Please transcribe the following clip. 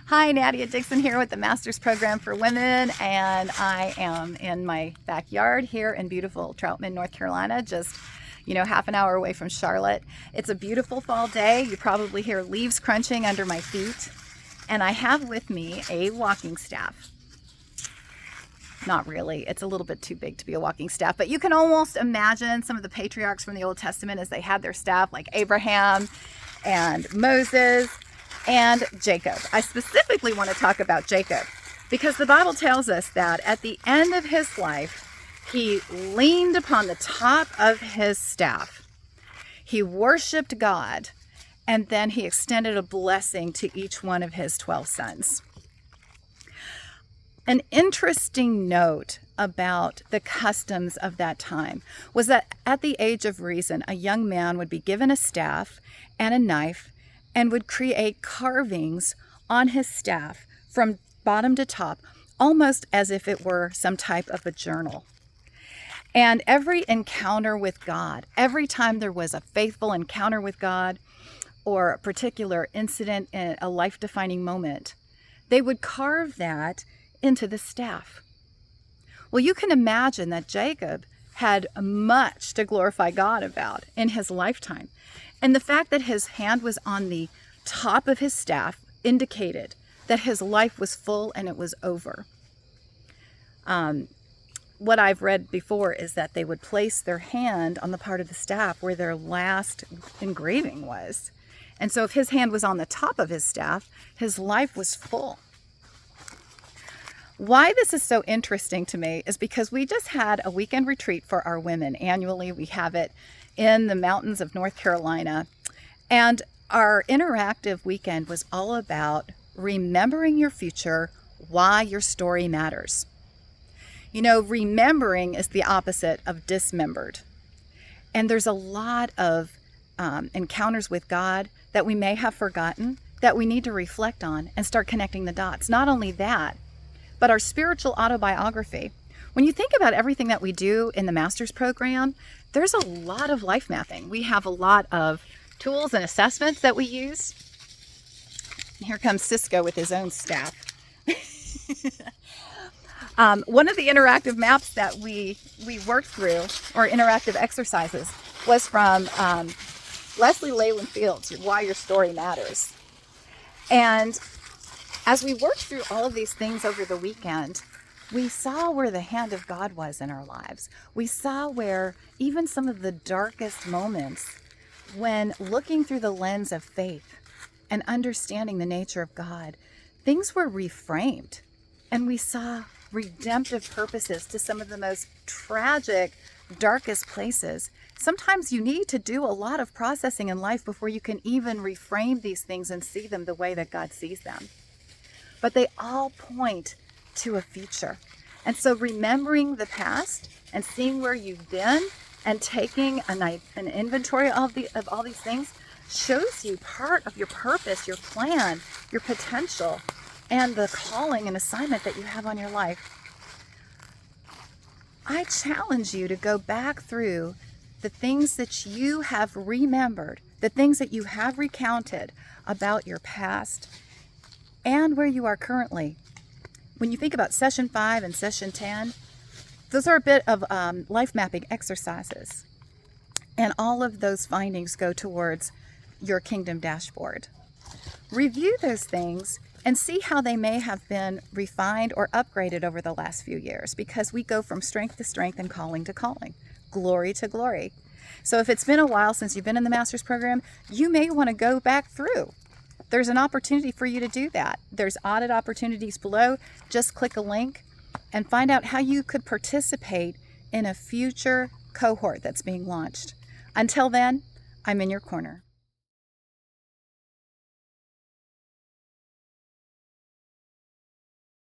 Hi, Nadya Dickson here with the Master's Program for Women, and I am in my backyard here in beautiful Troutman, North Carolina, just half an hour away from Charlotte. It's a beautiful fall day. You probably hear leaves crunching under my feet, and I have with me a walking staff. Not really, it's a little bit too big to be a walking staff, but you can almost imagine some of the patriarchs from the Old Testament as they had their staff, like Abraham and Moses and Jacob. I specifically want to talk about Jacob because the Bible tells us that at the end of his life, he leaned upon the top of his staff. He worshiped God, and then he extended a blessing to each one of his 12 sons. An interesting note about the customs of that time was that at the age of reason, a young man would be given a staff and a knife and would create carvings on his staff from bottom to top, almost as if it were some type of a journal. And every encounter with God, every time there was a faithful encounter with God or a particular incident, a life-defining moment, they would carve that into the staff. Well, you can imagine that Jacob had much to glorify God about in his lifetime. And the fact that his hand was on the top of his staff indicated that his life was full and it was over. What I've read before is that they would place their hand on the part of the staff where their last engraving was. And so if his hand was on the top of his staff, his life was full. Why this is so interesting to me is because we just had a weekend retreat for our women. Annually, we have it in the mountains of North Carolina. And our interactive weekend was all about remembering your future, why your story matters. Remembering is the opposite of dismembered. And there's a lot of encounters with God that we may have forgotten that we need to reflect on and start connecting the dots. Not only that, but our spiritual autobiography. When you think about everything that we do in the Master's Program, there's a lot of life mapping. We have a lot of tools and assessments that we use. And here comes Cisco with his own staff. One of the interactive maps that we worked through, or interactive exercises, was from Leslie Leyland Fields, Why Your Story Matters. And as we worked through all of these things over the weekend, we saw where the hand of God was in our lives. We saw where even some of the darkest moments, when looking through the lens of faith and understanding the nature of God, things were reframed. And we saw redemptive purposes to some of the most tragic, darkest places. Sometimes you need to do a lot of processing in life before you can even reframe these things and see them the way that God sees them. But they all point to a future. And so remembering the past and seeing where you've been and taking an inventory of all these things shows you part of your purpose, your plan, your potential, and the calling and assignment that you have on your life. I challenge you to go back through the things that you have remembered, the things that you have recounted about your past and where you are currently. When you think about session 5 and session 10, those are a bit of life mapping exercises. And all of those findings go towards your kingdom dashboard. Review those things and see how they may have been refined or upgraded over the last few years, because we go from strength to strength and calling to calling, glory to glory. So if it's been a while since you've been in the Master's Program, you may want to go back through. There's an opportunity for you to do that. There's audit opportunities below. Just click a link and find out how you could participate in a future cohort that's being launched. Until then, I'm in your corner.